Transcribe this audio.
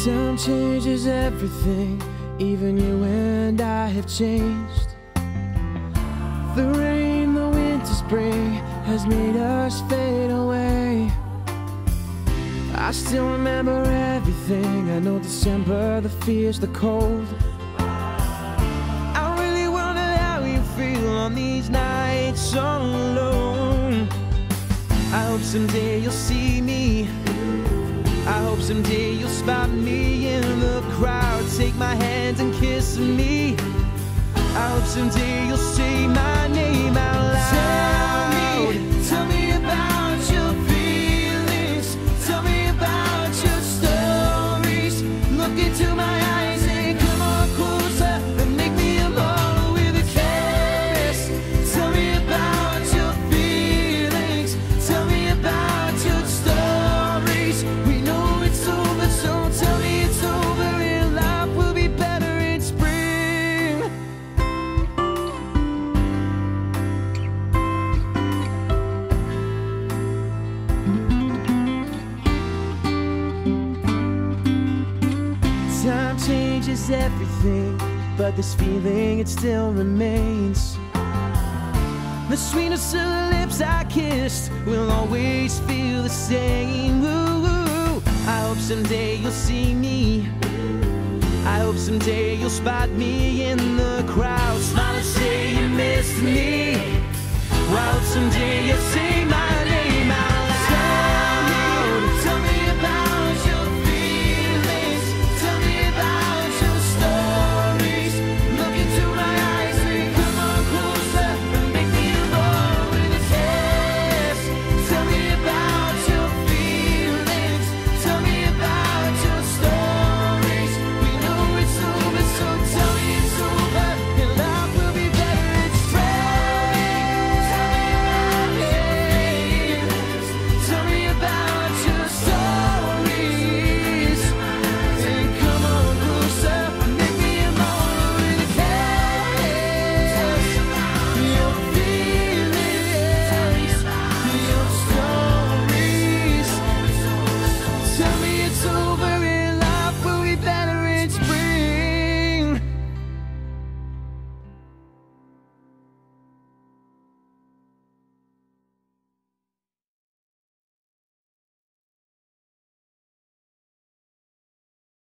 Time changes everything, even you and I have changed. The rain, the winter, spring has made us fade away. I still remember everything. I know December, the fears, the cold. I really wonder how you feel on these nights all alone. I hope someday you'll see me. I hope someday you'll spot me in the crowd, take my hand and kiss me. I hope someday you'll say my name out loud. Tell me about your feelings. Tell me about your stories. Look into my eyes and come on closer and make me immortal with a kiss. Tell me about your feelings. Tell me about your stories. We know it's over, so tell me it's over and life will be better in spring. Time changes everything, but this feeling, it still remains. The sweetness of the lips I kissed will always feel the same. Ooh, I hope someday you'll see me. I hope someday you'll spot me in the crowd, smile and say you missed me. I hope someday you'll say my